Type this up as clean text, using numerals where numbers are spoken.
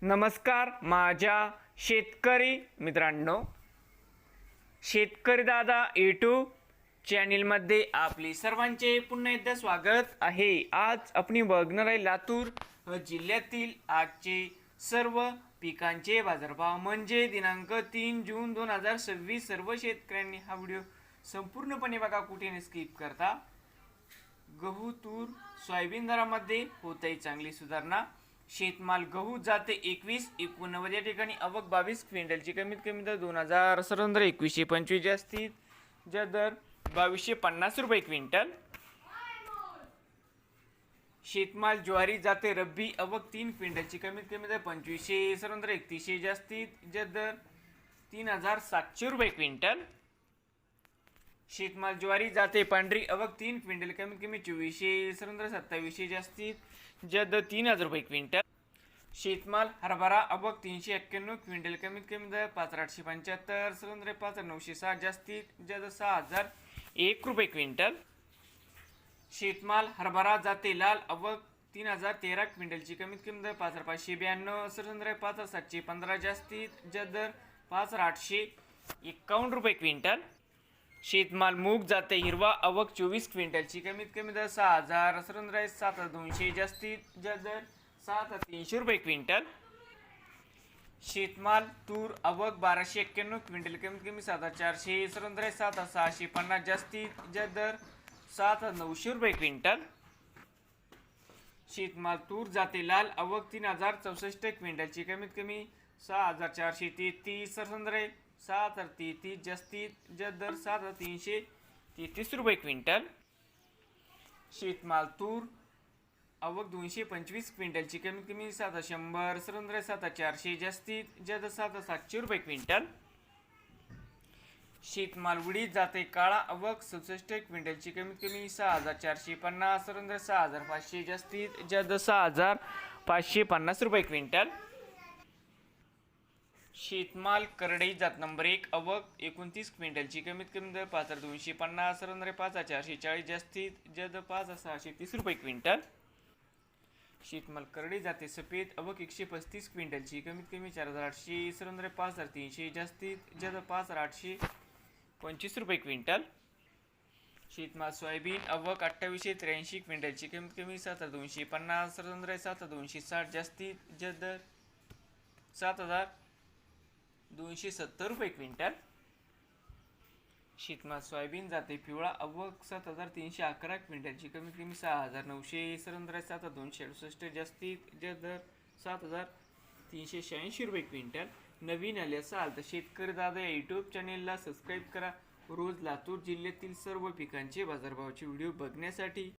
नमस्कार माझ्या शेतकरी मित्रांनो, शेतकरी दादा यूट्यूब चॅनलमध्ये आपले सर्वांचे पुन्हा एकदा स्वागत आहे। आज आपण बघणार आहे लातूर जिल्ह्यातील आजचे सर्व पिकांचे बाजारभाव म्हणजे दिनांक 3 जून 2026। सर्व शेतकऱ्यांनी हा व्हिडिओ संपूर्णपणे बघा, कुठे स्किप करता। गहू, तूर, सोयाबीन दरामध्ये होते चांगली सुधारणा। शेतमाल गहू जाते 21-89 या ठिकाणी आवक 22 क्विंटलची, कमीत कमी दर 2000 सरंदर 2125 जास्तीत जास्त दर 2250 रुपये क्विंटल। शेतमाल ज्वारी जाते रब्बी आवक 3 क्विंटलची, कमीत कमी दर 2500 सरंदर 3100 जास्तीत जास्त दर 3700 रुपये क्विंटल। शेतमाल ज्वारी जाते पांढरी आवक 3 क्विंटल, कमीत कमी 2400 सरंदर 2700 जास्तीत जास्त 3000 रुपये क्विंटल। शेतमाल हरभरा आवक 391 क्विंटल, कमीत कमी दर 5875 सरंदर 5960 जास्तीत जास्त 6001 रुपये क्विंटल। शेतमाल हरभरा जाते लाल आवक 3013 क्विंटलची, कमीत कमी दर 5592 सरंदर 5715 जास्तीत जास्त दर 5851 रुपये क्विंटल। शेतमाल मूग जाते हिरवा आवक 24 क्विंटलची, कमीत कमी दर 6000 सरंदर 7200 जास्तीत जास्त दर 7300 रुपये क्विंटल। शेतमाल तूर आवक 1291 क्विंटल, कमीत कमी 7400 सरंदर 7650 जास्तीत जास्त दर 7900 रुपये क्विंटल। शेतमाल तूर जाते लाल आवक 3064 क्विंटलची, कमीत कमी 6433 सरंदर 7033 जास्तीत जास्त दर 7333 रुपये क्विंटल। शेतमाल तूर आवक 225 क्विंटलची, कमीत कमी 7100 सरंदर 7400 जास्तीत जास्त 7700 रुपये क्विंटल। शेतमाल उडीद जाते काळा आवक 67 क्विंटलची, कमीत कमी 6450 सरंदर 6500 जास्तीत जास्त 6550 रुपये क्विंटल। शेतमाल करडई जात नंबर 1 आवक 29 क्विंटलची, कमीत कमी दर 5250 सरंदर 5440 जास्तीत जास्त 5630 रुपये क्विंटल। शेतमाल करडई जाते सफेद आवक 135 क्विंटलची, कमीत कमी 4800 सरंदर 5300 जास्तीत जास्त 5825 रुपये क्विंटल। शेतमाल सोयाबीन आवक 2883 क्विंटलची, कमीत कमी 7250 सरंदर 7260 जास्तीत जास्त दर 7270 रुपये क्विंटल। शेतमाल सोयाबीन जाते पिवळा आवक 7311 क्विंटलची, कमीत कमी 6900 सरंदर 7268 जास्तीत जास्त दर 7386 रुपये क्विंटल। नवीन आले असाल तर शेतकरी दादा या यूट्यूब चॅनेलला सबस्क्राईब करा, रोज लातूर जिल्ह्यातील सर्व पिकांचे बाजारभावाचे व्हिडिओ बघण्यासाठी।